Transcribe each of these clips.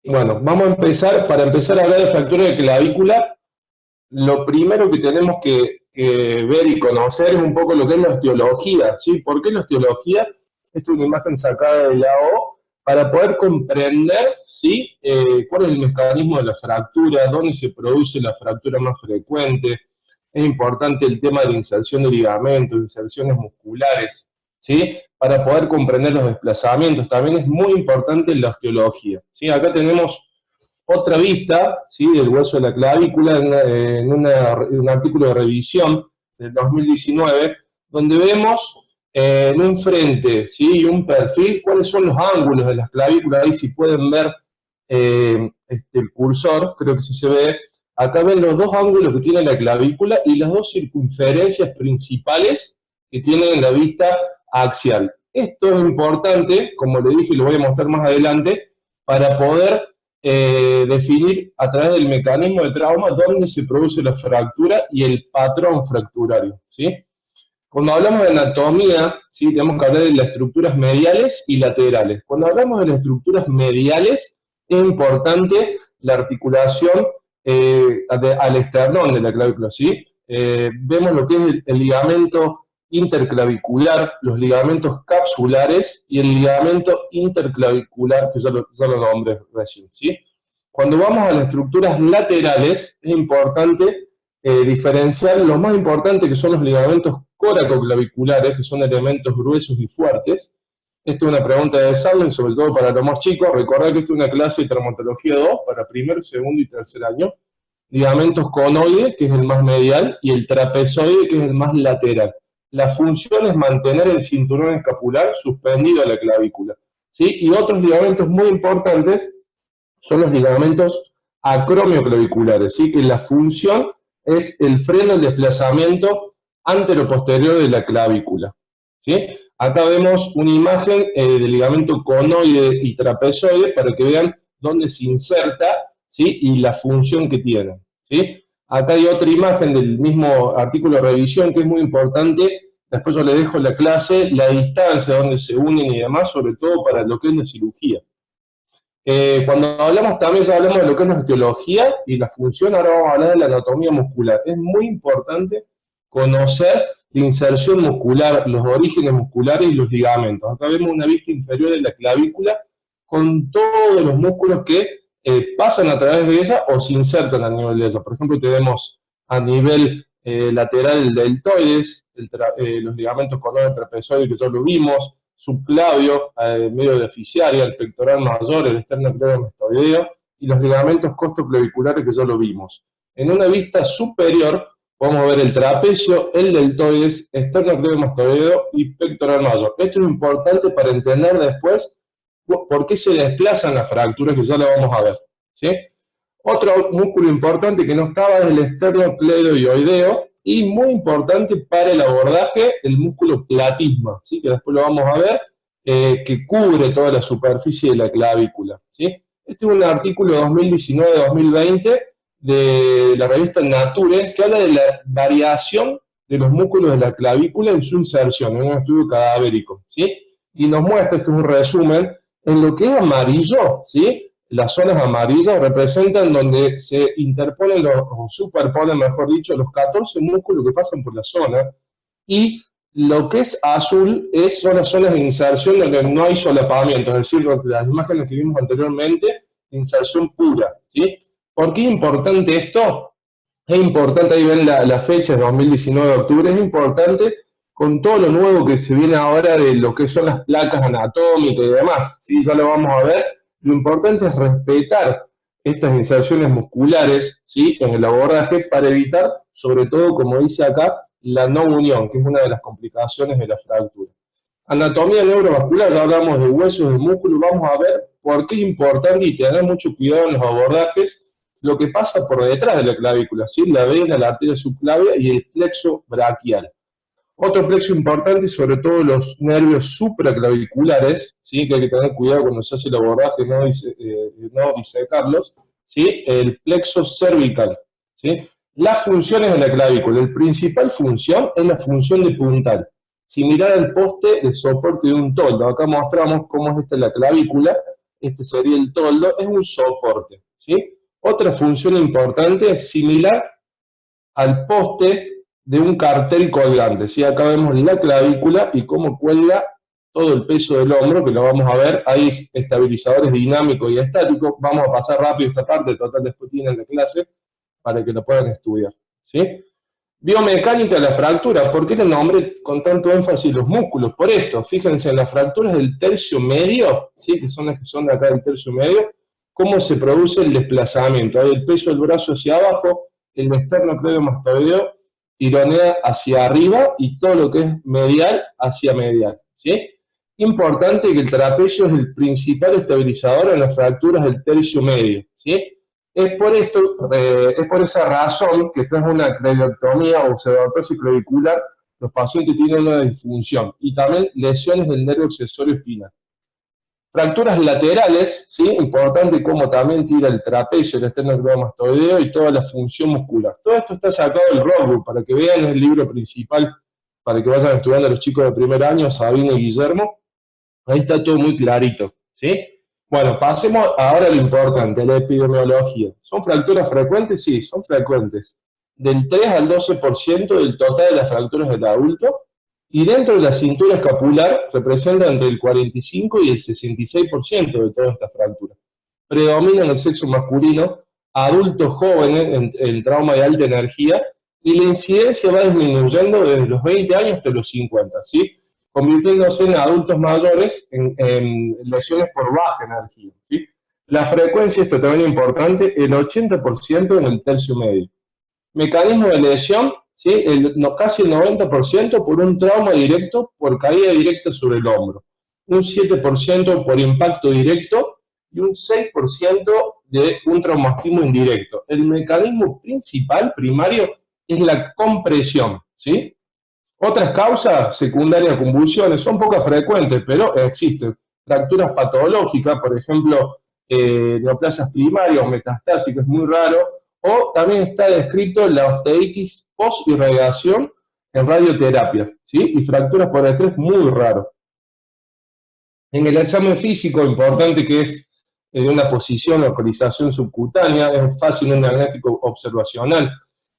Bueno, vamos a empezar, para empezar a hablar de fractura de clavícula, lo primero que tenemos que ver y conocer es un poco lo que es la osteología, ¿sí? ¿Por qué la osteología? Esta es una imagen sacada de la O, para poder comprender, ¿sí? Cuál es el mecanismo de la fractura, dónde se produce la fractura más frecuente. Es importante el tema de la inserción de ligamentos, inserciones musculares, ¿sí? Para poder comprender los desplazamientos. También es muy importante la osteología, ¿sí? Acá tenemos otra vista, ¿sí? Del hueso de la clavícula en un artículo de revisión del 2019, donde vemos en un frente, ¿sí? Y un perfil cuáles son los ángulos de las clavículas. Ahí si pueden ver el cursor, creo que sí se ve. Acá ven los dos ángulos que tiene la clavícula y las dos circunferencias principales que tienen en la vista axial. Esto es importante, como le dije y lo voy a mostrar más adelante, para poder definir a través del mecanismo de trauma dónde se produce la fractura y el patrón fracturario, ¿sí? Cuando hablamos de anatomía, ¿sí? Tenemos que hablar de las estructuras mediales y laterales. Cuando hablamos de las estructuras mediales, es importante la articulación al esternón de la clavícula, ¿sí? Vemos lo que es el ligamento interclavicular, los ligamentos capsulares y el ligamento interclavicular, que ya lo nombré recién, ¿sí? Cuando vamos a las estructuras laterales, es importante diferenciar lo más importante que son los ligamentos coracoclaviculares, que son elementos gruesos y fuertes. Esta es una pregunta de examen, sobre todo para los más chicos. Recordad que esta es una clase de traumatología 2 para primero, segundo y tercer año. Ligamentos conoide, que es el más medial, y el trapezoide, que es el más lateral. La función es mantener el cinturón escapular suspendido a la clavícula, ¿sí? Y otros ligamentos muy importantes son los ligamentos acromioclaviculares, ¿sí? Que la función es el freno al desplazamiento antero-posterior de la clavícula, ¿sí? Acá vemos una imagen del ligamento conoide y trapezoide para que vean dónde se inserta, ¿sí? Y la función que tiene, ¿sí? Acá hay otra imagen del mismo artículo de revisión que es muy importante. Después yo le dejo la clase, la distancia donde se unen y demás, sobre todo para lo que es la cirugía. Cuando hablamos también ya hablamos de lo que es la osteología y la función, ahora vamos a hablar de la anatomía muscular. Es muy importante conocer la inserción muscular, los orígenes musculares y los ligamentos. Acá vemos una vista inferior de la clavícula con todos los músculos que pasan a través de ella o se insertan a nivel de ella. Por ejemplo, tenemos a nivel lateral el deltoides, los ligamentos conoides trapezoides que ya lo vimos, subclavio, medio de fiscaria, el pectoral mayor, el esternocleidomastoideo y los ligamentos costoclaviculares que ya lo vimos. En una vista superior podemos ver el trapecio, el deltoides, esternocleidomastoideo y pectoral mayor. Esto es importante para entender después por qué se desplazan las fracturas, que ya lo vamos a ver, ¿sí? Otro músculo importante que no estaba es el esternocleidomastoideo, y muy importante para el abordaje, el músculo platisma, ¿sí? Que después lo vamos a ver, que cubre toda la superficie de la clavícula, ¿sí? Este es un artículo 2019-2020 de la revista Nature que habla de la variación de los músculos de la clavícula en su inserción, en un estudio cadavérico, ¿sí? Y nos muestra, esto es un resumen, en lo que es amarillo, ¿sí? Las zonas amarillas representan donde se interponen o superponen, mejor dicho, los 14 músculos que pasan por la zona, y lo que es azul son las zonas de inserción donde no hay solapamiento, es decir, las imágenes que vimos anteriormente, inserción pura, ¿sí? ¿Por qué es importante esto? Es importante, ahí ven la fecha, 2019 de octubre, es importante con todo lo nuevo que se viene ahora de lo que son las placas anatómicas y demás, ¿sí? Ya lo vamos a ver. Lo importante es respetar estas inserciones musculares, ¿sí? En el abordaje para evitar, sobre todo, como dice acá, la no unión, que es una de las complicaciones de la fractura. Anatomía neurovascular, ya hablamos de huesos, de músculos, vamos a ver por qué es importante y tener mucho cuidado en los abordajes lo que pasa por detrás de la clavícula, ¿sí? La vena, la arteria subclavia y el plexo braquial. Otro plexo importante, sobre todo los nervios supraclaviculares, ¿sí? Que hay que tener cuidado cuando se hace el abordaje, no disecarlos, ¿sí? El plexo cervical, ¿sí? Las funciones de la clavícula, la principal función es la función de puntal, similar al poste de soporte de un toldo. Acá mostramos cómo es esta la clavícula, este sería el toldo, es un soporte, ¿sí? Otra función importante es similar al poste de un cartel colgante, ¿sí? Acá vemos la clavícula y cómo cuelga todo el peso del hombro, que lo vamos a ver. Hay estabilizadores dinámicos y estáticos. Vamos a pasar rápido esta parte, total después tienen la clase para que lo puedan estudiar, ¿sí? Biomecánica de la fractura. ¿Por qué le nombré con tanto énfasis los músculos? Por esto, fíjense en las fracturas del tercio medio, ¿sí? Que son las que son de acá del tercio medio, cómo se produce el desplazamiento. Hay el peso del brazo hacia abajo, el esternocleidomastoideo tironea hacia arriba y todo lo que es medial hacia medial, ¿sí? Importante que el trapecio es el principal estabilizador en las fracturas del tercio medio, ¿sí? Es por esa razón que tras una craneotomía o pseudoartrosis clavicular, los pacientes tienen una disfunción y también lesiones del nervio accesorio espinal. Fracturas laterales, ¿sí? Importante cómo también tira el trapecio, el esternocleidomastoideo y toda la función muscular. Todo esto está sacado del roadbook para que vean el libro principal, para que vayan estudiando los chicos de primer año, Sabina y Guillermo. Ahí está todo muy clarito, ¿sí? Bueno, pasemos ahora a lo importante, la epidemiología. ¿Son fracturas frecuentes? Sí, son frecuentes. Del 3 al 12% del total de las fracturas del adulto, y dentro de la cintura escapular representa entre el 45 y el 66% de todas estas fracturas. Predomina en el sexo masculino, adultos jóvenes en trauma de alta energía, y la incidencia va disminuyendo desde los 20 años hasta los 50, ¿sí? Convirtiéndose en adultos mayores en lesiones por baja energía, ¿sí? La frecuencia, esto también es importante, el 80% en el tercio medio. Mecanismo de lesión, ¿sí? Casi el 90% por un trauma directo, por caída directa sobre el hombro. Un 7% por impacto directo y un 6% de un traumatismo indirecto. El mecanismo principal, primario, es la compresión, ¿sí? Otras causas secundarias, convulsiones, son pocas frecuentes, pero existen. Fracturas patológicas, por ejemplo, neoplasias primarias o metastásicas, es muy raro. O también está descrito la osteitis post-irradiación en radioterapia, ¿sí? Y fracturas por estrés, muy raro. En el examen físico, importante que es una posición o localización subcutánea, es fácil un diagnóstico observacional.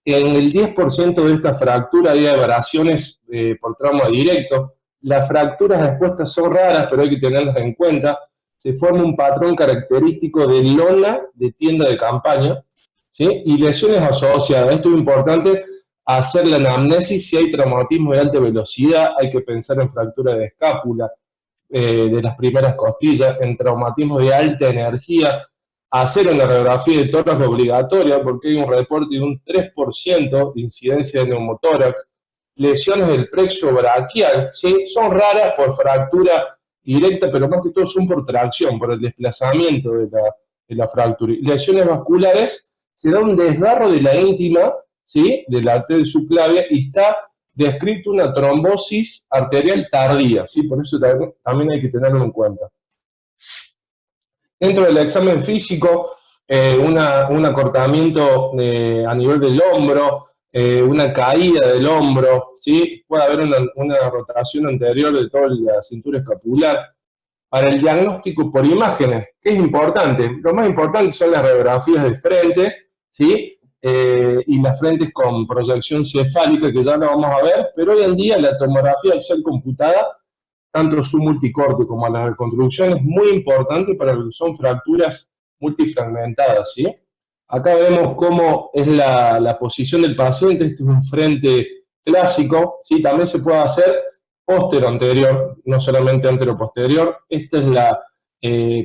En el 10% de esta fractura hay aberraciones por trauma directo. Las fracturas expuestas son raras, pero hay que tenerlas en cuenta. Se forma un patrón característico de lona de tienda de campaña, ¿sí? Y lesiones asociadas. Esto es importante, hacer la anamnesis. Si hay traumatismo de alta velocidad, hay que pensar en fractura de escápula, de las primeras costillas, en traumatismo de alta energía, hacer una radiografía de tórax obligatoria, porque hay un reporte de un 3% de incidencia de neumotórax, lesiones del plexo braquial, ¿sí? Son raras por fractura directa, pero más que todo son por tracción, por el desplazamiento de la fractura. Y lesiones vasculares, se da un desgarro de la íntima, ¿sí? De la arteria subclavia, y está descrito una trombosis arterial tardía, ¿sí? Por eso también hay que tenerlo en cuenta. Dentro del examen físico, un acortamiento a nivel del hombro, una caída del hombro, ¿sí? Puede haber una rotación anterior de toda la cintura escapular. Para el diagnóstico por imágenes, ¿qué es importante? Lo más importante son las radiografías del frente, ¿sí? Y las frentes con proyección cefálica, que ya lo vamos a ver, pero hoy en día la tomografía al ser computada, tanto su multicorte como la reconstrucción, es muy importante para lo que son fracturas multifragmentadas, ¿sí? Acá vemos cómo es la posición del paciente. Este es un frente clásico, ¿sí? También se puede hacer póstero-anterior, no solamente antero-posterior. Esta es la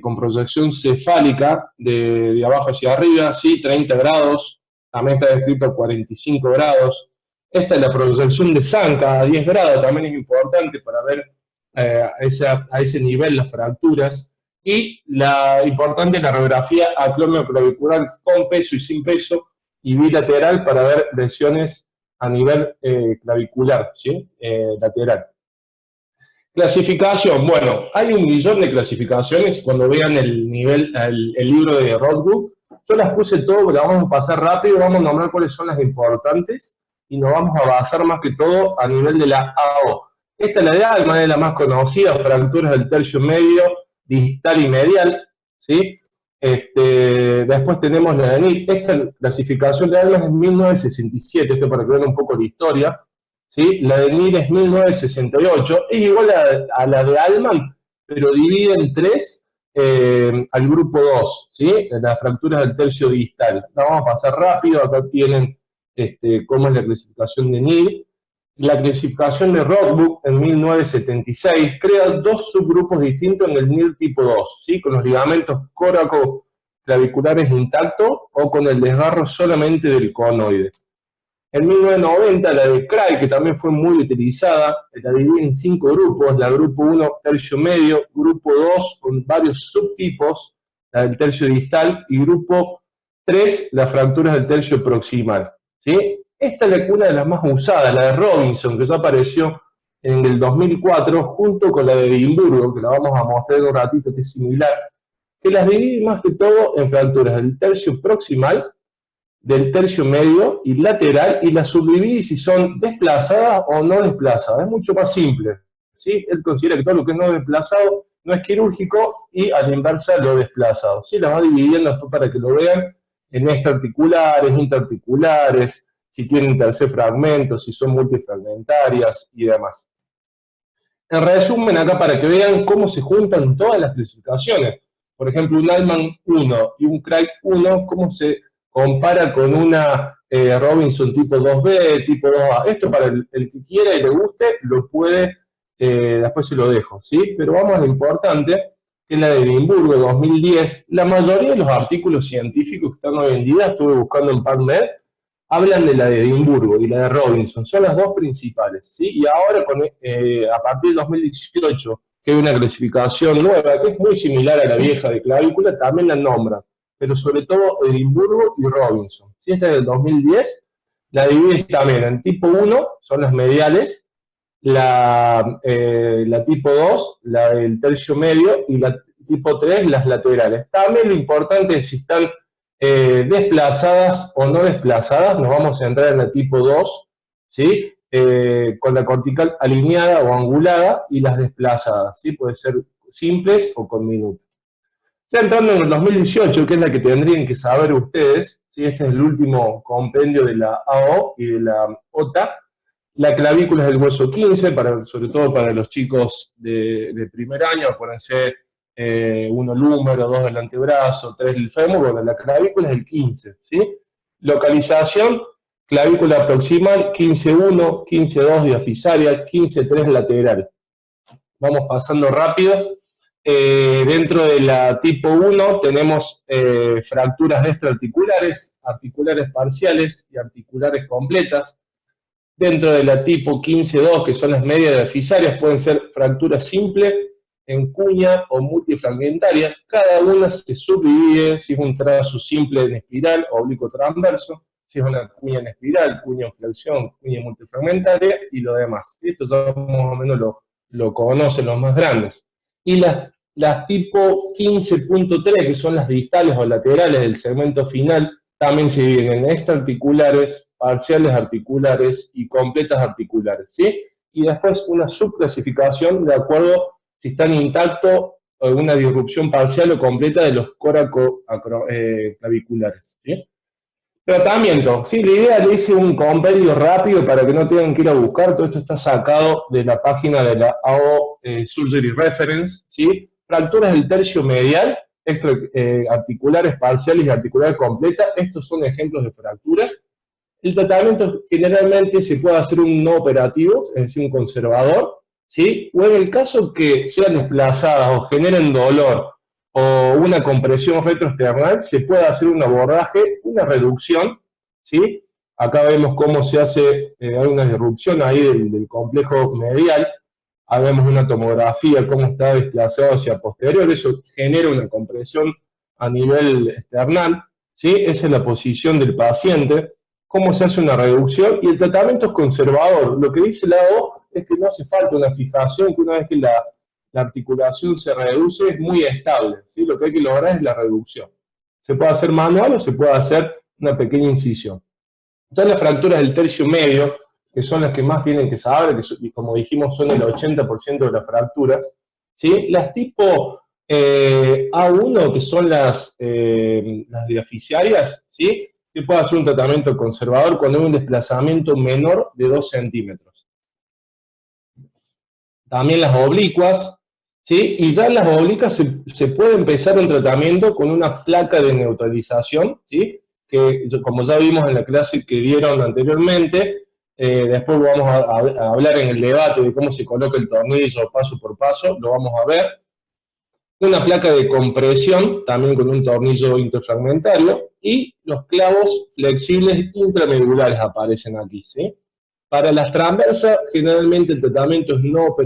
con proyección cefálica de abajo hacia arriba, ¿sí? 30 grados, también está descrito 45 grados. Esta es la proyección de Zanca a 10 grados, también es importante para ver a ese nivel las fracturas. Y la importante es la radiografía acromioclavicular con peso y sin peso, y bilateral para ver lesiones a nivel clavicular, ¿sí? Lateral. Clasificación, bueno, hay 1.000.000 de clasificaciones. Cuando vean el libro de Rothbuck, yo las puse todo, pero vamos a pasar rápido, vamos a nombrar cuáles son las importantes, y nos vamos a basar más que todo a nivel de la AO. Esta es la de Alma, es la más conocida, fracturas del tercio medio, distal y medial. ¿sí? Después tenemos la de NIR. Esta clasificación de Alman es 1967, esto para que vean un poco la historia, ¿sí? La de NIR es 1968, es igual a la de Alman, pero divide en tres al grupo 2, ¿sí? Las fracturas del tercio distal. La vamos a pasar rápido, acá tienen cómo es la clasificación de NIR. La clasificación de Rothbuck en 1976 crea dos subgrupos distintos en el NIR tipo 2, ¿sí? Con los ligamentos córacoclaviculares intactos o con el desgarro solamente del conoide. En 1990, la de Cray, que también fue muy utilizada, la dividí en 5 grupos, la grupo 1, tercio medio, grupo 2, con varios subtipos, la del tercio distal, y grupo 3, las fracturas del tercio proximal, ¿sí? Esta es una de las más usadas, la de Robinson, que ya apareció en el 2004, junto con la de Edimburgo, que la vamos a mostrar en un ratito, que es similar, que las divide más que todo en fracturas del tercio proximal, del tercio medio y lateral, y las subdivide si son desplazadas o no desplazadas. Es mucho más simple, ¿sí? Él considera que todo lo que no es desplazado no es quirúrgico y a la inversa lo desplazado, ¿sí? Las va dividiendo para que lo vean en extraarticulares, interarticulares, si tienen tercer fragmento, si son multifragmentarias y demás. En resumen, acá para que vean cómo se juntan todas las clasificaciones. Por ejemplo, un Alman 1 y un Craig 1, cómo se compara con una Robinson tipo 2B, tipo 2A. Esto para el que quiera y le guste, lo puede, después se lo dejo, ¿sí? Pero vamos a lo importante, que es la de Edimburgo 2010. La mayoría de los artículos científicos que están hoy en día, estuve buscando en PubMed, hablan de la de Edimburgo y la de Robinson, son las dos principales, ¿sí? Y ahora, a partir del 2018, que hay una clasificación nueva, que es muy similar a la vieja de clavícula, también la nombran, pero sobre todo Edimburgo y Robinson. ¿Sí? Esta es del 2010, la divide también en tipo 1, son las mediales, la tipo 2, la del tercio medio, y la tipo 3, las laterales. También lo importante es si están desplazadas o no desplazadas, nos vamos a entrar en la tipo 2, ¿sí? Con la cortical alineada o angulada, y las desplazadas, ¿sí? Puede ser simples o con minutos. Ya entrando en el 2018, que es la que tendrían que saber ustedes, ¿sí? Este es el último compendio de la AO y de la OTA. La clavícula es el hueso 15, sobre todo para los chicos de primer año, acuérdense, 1 el húmero, 2 el antebrazo, 3 el fémur. Bueno, la clavícula es el 15, ¿sí? Localización, clavícula proximal, 15-1, 15-2 diafisaria, 15-3 lateral. Vamos pasando rápido. Dentro de la tipo 1 tenemos fracturas extraarticulares, articulares parciales y articulares completas. Dentro de la tipo 15-2, que son las medias diafisarias, pueden ser fracturas simples, en cuña o multifragmentarias. Cada una se subdivide, si es un trazo simple en espiral, oblicuo transverso, si es una cuña en espiral, cuña en flexión, cuña multifragmentaria y lo demás. Esto ya más o menos lo conocen los más grandes. Y las tipo 15.3, que son las distales o laterales del segmento final, también se dividen en extraarticulares, parciales articulares y completas articulares, ¿sí? Y después una subclasificación de acuerdo si están intactos o una disrupción parcial o completa de los córacoclaviculares, ¿sí? Tratamiento, sí, la idea le hice un compendio rápido para que no tengan que ir a buscar, todo esto está sacado de la página de la AO Surgery Reference, ¿sí? Fracturas del tercio medial, articulares parciales y articulares completas, estos son ejemplos de fractura. El tratamiento generalmente se puede hacer un no operativo, es decir, un conservador, ¿sí? O en el caso que sean desplazadas o generen dolor o una compresión retroesternal, se puede hacer un abordaje, una reducción, ¿sí? Acá vemos cómo se hace, hay una disrupción ahí del complejo medial, ahí vemos una tomografía, cómo está desplazado hacia posterior, eso genera una compresión a nivel esternal, ¿sí? Esa es la posición del paciente, cómo se hace una reducción, y el tratamiento es conservador. Lo que dice la O es que no hace falta una fijación, que una vez que la articulación se reduce es muy estable, ¿sí? Lo que hay que lograr es la reducción. Se puede hacer manual o se puede hacer una pequeña incisión. Ya las fracturas del tercio medio, que son las que más tienen que saber, que como dijimos son el 80% de las fracturas, ¿sí? Las tipo A1, que son las diaficiarias, ¿sí? Que puede hacer un tratamiento conservador cuando hay un desplazamiento menor de 2 centímetros. También las oblicuas, ¿sí? Y ya en las oblicuas se puede empezar un tratamiento con una placa de neutralización, ¿sí? Que como ya vimos en la clase que dieron anteriormente, después vamos a hablar en el debate de cómo se coloca el tornillo paso por paso, lo vamos a ver. Una placa de compresión, también con un tornillo interfragmentario, y los clavos flexibles intramedulares aparecen aquí, ¿sí? Para las transversas, generalmente el tratamiento es no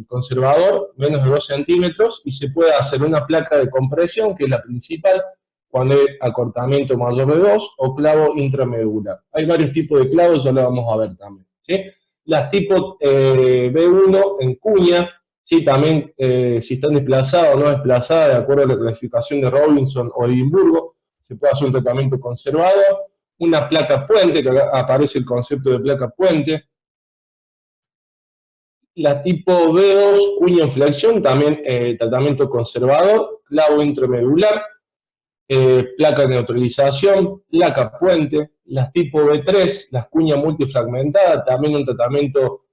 conservador, menos de 2 centímetros, y se puede hacer una placa de compresión, que es la principal, cuando hay acortamiento mayor de 2, o clavo intramedular. Hay varios tipos de clavos, ya lo vamos a ver también, ¿sí? Las tipo B1 en cuña, sí, también si están desplazadas o no desplazadas, de acuerdo a la clasificación de Robinson o Edimburgo, se puede hacer un tratamiento conservador. Una placa puente, que acá aparece el concepto de placa puente. La tipo B2, cuña en flexión, también tratamiento conservador, clavo intramedular, placa de neutralización, placa puente. Las tipo B3, las cuñas multifragmentadas, también un tratamiento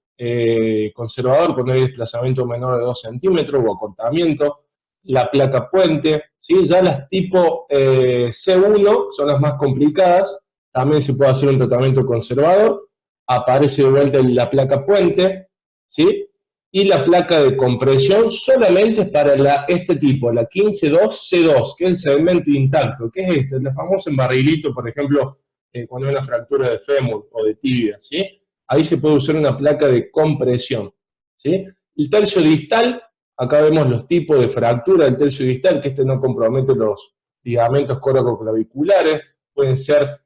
conservador cuando hay desplazamiento menor de 2 centímetros o acortamiento. La placa puente, ¿sí? Ya las tipo C1 son las más complicadas, también se puede hacer un tratamiento conservador, aparece de vuelta la placa puente, ¿sí? Y la placa de compresión solamente es para este tipo, la 15-2C2, que es el segmento intacto, que es este, el famoso embarrilito, por ejemplo, cuando hay una fractura de fémur o de tibia, ¿sí? Ahí se puede usar una placa de compresión, ¿sí? El tercio distal, acá vemos los tipos de fractura del tercio distal, que este no compromete los ligamentos coracoclaviculares, pueden ser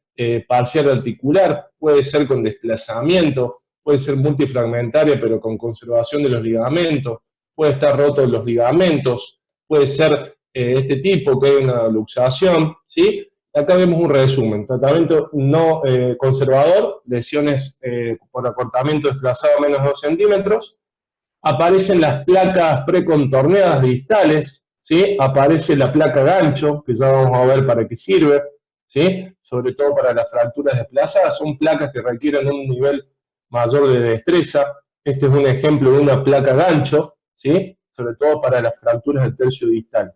parcial articular, puede ser con desplazamiento, puede ser multifragmentaria pero con conservación de los ligamentos, puede estar roto los ligamentos, puede ser este tipo que hay una luxación, ¿sí? Acá vemos un resumen, tratamiento no conservador, lesiones por acortamiento desplazado a menos de 2 centímetros, aparecen las placas precontorneadas distales, ¿sí? Aparece la placa gancho, que ya vamos a ver para qué sirve, ¿sí? Sobre todo para las fracturas desplazadas, son placas que requieren un nivel mayor de destreza. Este es un ejemplo de una placa gancho, ¿sí? Sobre todo para las fracturas del tercio distal.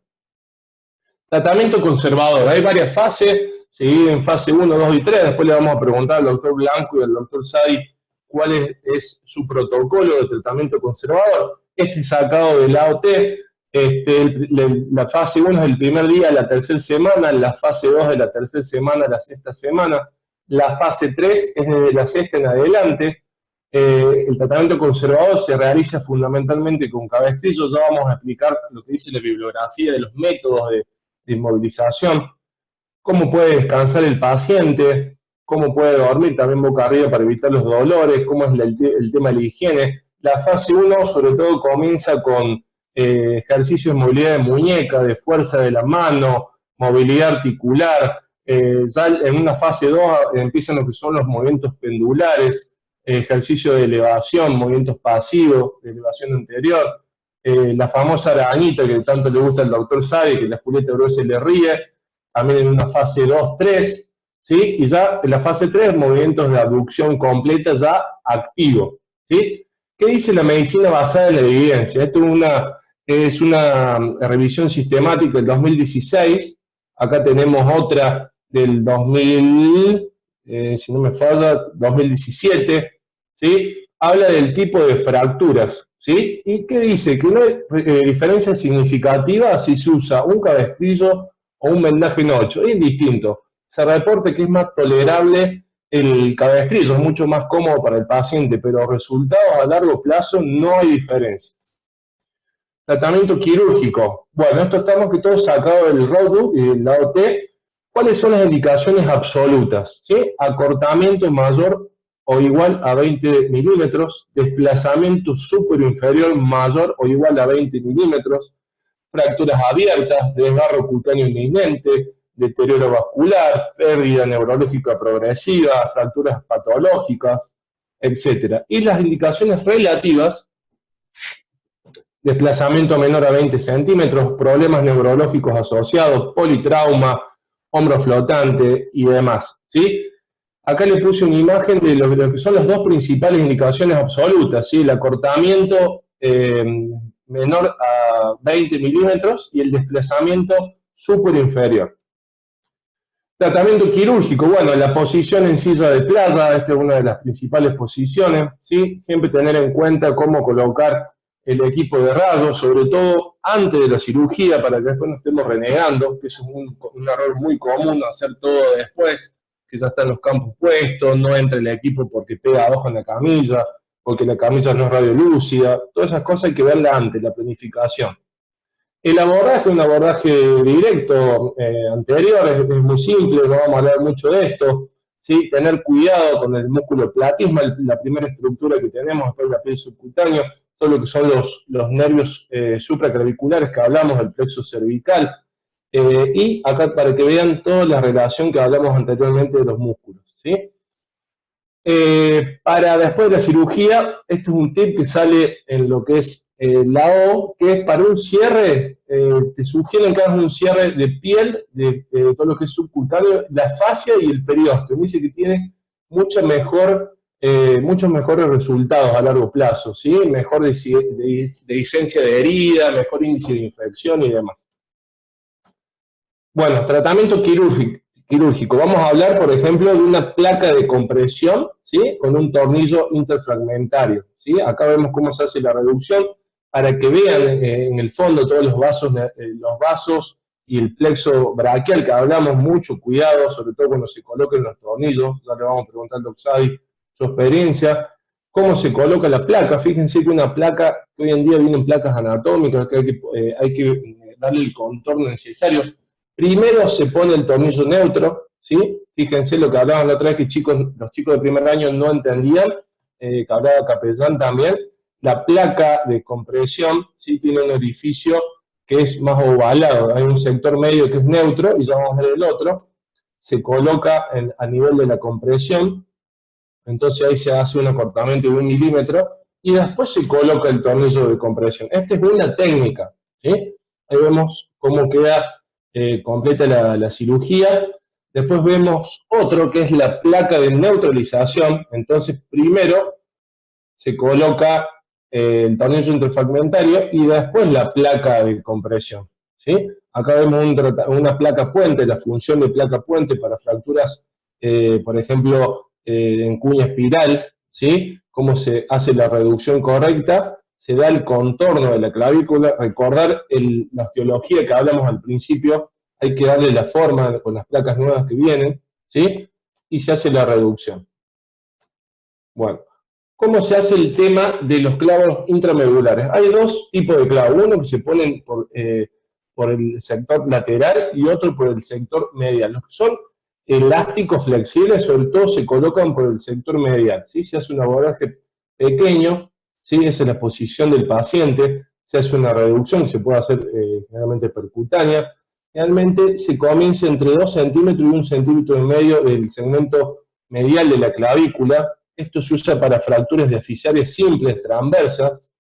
Tratamiento conservador, hay varias fases, se divide en fase 1, 2 y 3, después le vamos a preguntar al doctor Blanco y al doctor Sadi cuál es su protocolo de tratamiento conservador. Este es sacado del AOT, la fase 1 es el primer día de la tercera semana, la fase 2 de la tercera semana a la sexta semana, la fase 3 es desde la sexta en adelante. El tratamiento conservador se realiza fundamentalmente con cabestrillo, ya vamos a explicar lo que dice la bibliografía de los métodos de inmovilización, cómo puede descansar el paciente, cómo puede dormir también boca arriba para evitar los dolores, cómo es el tema de la higiene. La fase 1 sobre todo comienza con ejercicios de movilidad de muñeca, de fuerza de la mano, movilidad articular. Ya en una fase 2 empiezan lo que son los movimientos pendulares, ejercicio de elevación, movimientos pasivos, de elevación anterior. La famosa arañita que tanto le gusta al doctor Sadi, que la Julieta Bruese le ríe, también en una fase 2-3, ¿sí? Y ya en la fase 3, movimientos de abducción completa ya activo, ¿sí? ¿Qué dice la medicina basada en la evidencia? Esto es una revisión sistemática del 2016, acá tenemos otra del 2000, si no me falla, 2017, ¿sí? Habla del tipo de fracturas, ¿sí? ¿Y qué dice? Que no hay diferencia significativa si se usa un cabestrillo o un vendaje en 8, es distinto. Se reporta que es más tolerable el cabestrillo, es mucho más cómodo para el paciente, pero resultados a largo plazo no hay diferencia. Tratamiento quirúrgico. Bueno, esto estamos que todo sacado del RODU y del AOT. ¿Cuáles son las indicaciones absolutas? ¿Sí? Acortamiento mayor o igual a 20 milímetros, desplazamiento superior inferior mayor o igual a 20 milímetros, fracturas abiertas, desgarro cutáneo inminente, deterioro vascular, pérdida neurológica progresiva, fracturas patológicas, etc. Y las indicaciones relativas desplazamiento menor a 20 centímetros, problemas neurológicos asociados, politrauma, hombro flotante y demás, ¿sí? Acá le puse una imagen de lo que son las dos principales indicaciones absolutas, ¿sí? El acortamiento menor a 20 milímetros y el desplazamiento superinferior. Tratamiento quirúrgico, bueno, la posición en silla de playa, esta es una de las principales posiciones, ¿sí? Siempre tener en cuenta cómo colocar el equipo de rayos, sobre todo antes de la cirugía, para que después no estemos renegando, que eso es un error muy común, hacer todo después, que ya están los campos puestos, no entra el equipo porque pega abajo en la camilla, porque la camilla no es radiolúcida, todas esas cosas hay que verla antes, la planificación. El abordaje, un abordaje directo anterior, es muy simple, no vamos a hablar mucho de esto, ¿sí? Tener cuidado con el músculo platisma, la primera estructura que tenemos después de la piel subcutánea, todo lo que son los nervios supraclaviculares que hablamos, del plexo cervical, y acá para que vean toda la relación que hablamos anteriormente de los músculos, ¿sí? Para después de la cirugía, esto es un tip que sale en lo que es la O, que es para un cierre, te sugieren que hagas un cierre de piel, de todo lo que es subcutáneo, la fascia y el periósteo. Dice que tiene muchos mejores resultados a largo plazo, ¿sí? Mejor dehiscencia de herida, mejor índice de infección y demás. Bueno, tratamiento quirúrgico. Vamos a hablar, por ejemplo, de una placa de compresión, ¿sí? Con un tornillo interfragmentario, ¿sí? Acá vemos cómo se hace la reducción, para que vean en el fondo todos los vasos y el plexo braquial, que hablamos mucho, cuidado, sobre todo cuando se coloquen los tornillos. Ya le vamos a preguntar al Doc Sadi su experiencia. Cómo se coloca la placa. Fíjense que una placa, que hoy en día vienen placas anatómicas, que hay que darle el contorno necesario. Primero se pone el tornillo neutro, ¿sí? Fíjense lo que hablaban la otra vez, que los chicos de primer año no entendían, que hablaba Capellán también. La placa de compresión, ¿sí? Tiene un orificio que es más ovalado, hay un sector medio que es neutro, y ya vamos a ver el otro, se coloca a nivel de la compresión, entonces ahí se hace un acortamiento de 1 milímetro, y después se coloca el tornillo de compresión. Esta es una técnica, ¿sí? Ahí vemos cómo queda completa la cirugía. Después vemos otro que es la placa de neutralización. Entonces primero se coloca el tornillo interfragmentario y después la placa de compresión, ¿sí? Acá vemos una placa puente, la función de placa puente para fracturas, por ejemplo, en cuña espiral, ¿sí? Cómo se hace la reducción correcta, se da el contorno de la clavícula. Recordar la osteología que hablamos al principio, hay que darle la forma con las placas nuevas que vienen, ¿sí? Y se hace la reducción. Bueno, ¿cómo se hace el tema de los clavos intramedulares? Hay dos tipos de clavos, uno que se ponen por el sector lateral y otro por el sector medial. Los que son elásticos flexibles, sobre todo se colocan por el sector medial, ¿sí? Se hace un abordaje pequeño, ¿sí? Esa es la posición del paciente, se hace una reducción que se puede hacer generalmente percutánea. Realmente se comienza entre 2 centímetros y 1,5 centímetros del segmento medial de la clavícula. Esto se usa para fracturas deficitarias simples, transversas.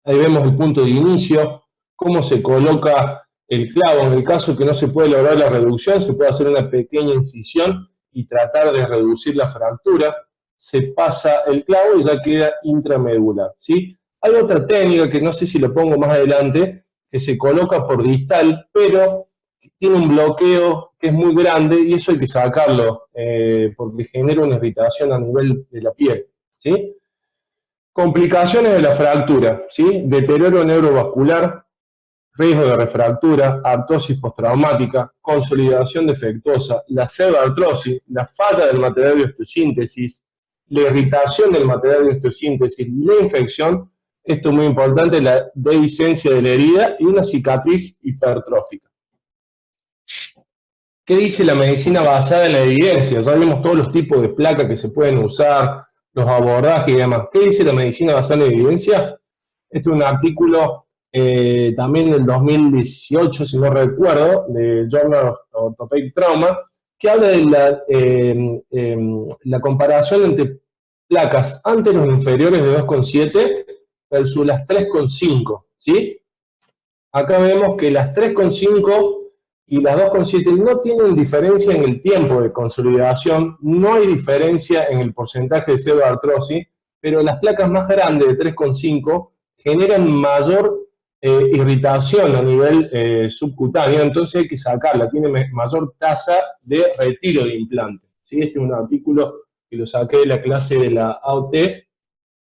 Ahí vemos el punto de inicio, cómo se coloca el clavo. En el caso que no se puede lograr la reducción, se puede hacer una pequeña incisión y tratar de reducir la fractura. Se pasa el clavo y ya queda intramedular, ¿sí? Hay otra técnica que no sé si lo pongo más adelante, que se coloca por distal, pero tiene un bloqueo que es muy grande y eso hay que sacarlo porque genera una irritación a nivel de la piel, ¿sí? Complicaciones de la fractura, ¿sí? Deterioro neurovascular, riesgo de refractura, artrosis postraumática, consolidación defectuosa, la pseudoartrosis, la falla del material de osteosíntesis, la irritación del material de osteosíntesis, la infección, esto es muy importante, la dehiscencia de la herida y una cicatriz hipertrófica. ¿Qué dice la medicina basada en la evidencia? Ya vimos todos los tipos de placas que se pueden usar, los abordajes y demás. ¿Qué dice la medicina basada en la evidencia? Este es un artículo también del 2018, si no recuerdo, de Journal of Orthopedic Trauma, que habla de la comparación entre placas anteros inferiores de 2,7 versus las 3,5. ¿sí? Acá vemos que las 3,5 y las 2,7 no tienen diferencia en el tiempo de consolidación, no hay diferencia en el porcentaje de pseudoartrosis, pero las placas más grandes de 3,5 generan mayor irritación a nivel subcutáneo, entonces hay que sacarla, tiene mayor tasa de retiro de implante. ¿Sí? Este es un artículo que lo saqué de la clase de la AOT,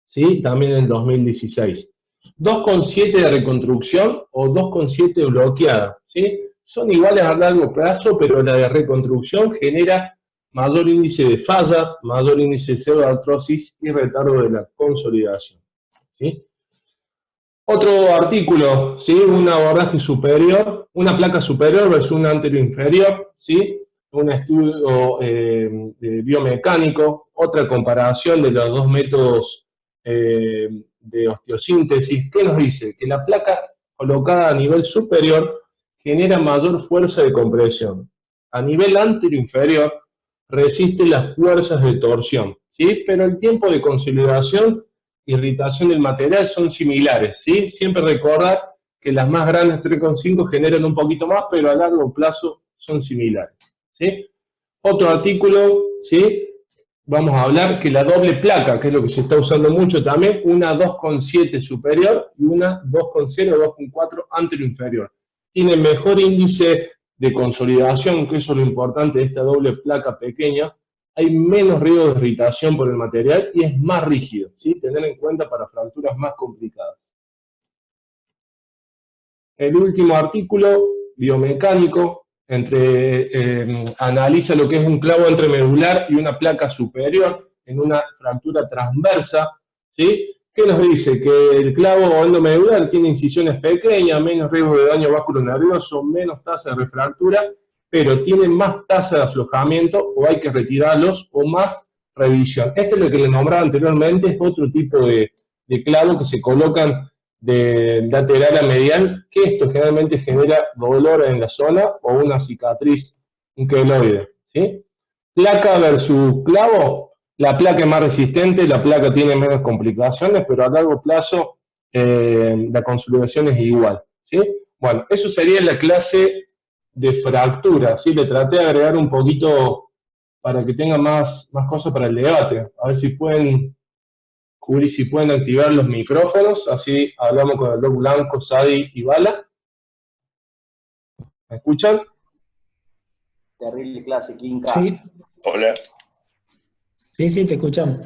¿sí? También en el 2016. 2,7 de reconstrucción o 2,7 bloqueada, ¿sí? Son iguales a largo plazo, pero la de reconstrucción genera mayor índice de falla, mayor índice de pseudoartrosis y retardo de la consolidación, ¿sí? Otro artículo, ¿sí? Un abordaje superior, una placa superior versus una anterior inferior, ¿sí? Un estudio biomecánico, otra comparación de los dos métodos de osteosíntesis. ¿Qué nos dice? Que la placa colocada a nivel superior genera mayor fuerza de compresión. A nivel anterior inferior resiste las fuerzas de torsión, ¿sí? Pero el tiempo de consolidación irritación del material son similares, ¿sí? Siempre recordar que las más grandes 3,5 generan un poquito más, pero a largo plazo son similares, ¿sí? Otro artículo, ¿sí? Vamos a hablar que la doble placa, que es lo que se está usando mucho también, una 2,7 superior y una 2,0 o 2,4 anterior inferior. Tiene mejor índice de consolidación, que eso es lo importante de esta doble placa pequeña, hay menos riesgo de irritación por el material y es más rígido, ¿sí? Tener en cuenta para fracturas más complicadas. El último artículo, biomecánico, analiza lo que es un clavo entremedular y una placa superior en una fractura transversa, ¿sí? ¿Qué nos dice? Que el clavo endomedular tiene incisiones pequeñas, menos riesgo de daño vasculonervioso, menos tasa de refractura, pero tiene más tasa de aflojamiento o hay que retirarlos o más revisión. Este es lo que le nombraba anteriormente, es otro tipo de clavo que se colocan de lateral a medial, que esto generalmente genera dolor en la zona o una cicatriz, un queloide, ¿sí? Placa versus clavo, la placa es más resistente, la placa tiene menos complicaciones, pero a largo plazo la consolidación es igual, ¿sí? Bueno, eso sería la clase de fractura, ¿sí? Le traté de agregar un poquito para que tenga más cosas para el debate. A ver si pueden, Juli, si pueden activar los micrófonos, así hablamos con el Doc Blanco, Sadi y Bala. ¿Me escuchan? Terrible clase, Kinka. Sí, Hola. sí, te escuchamos.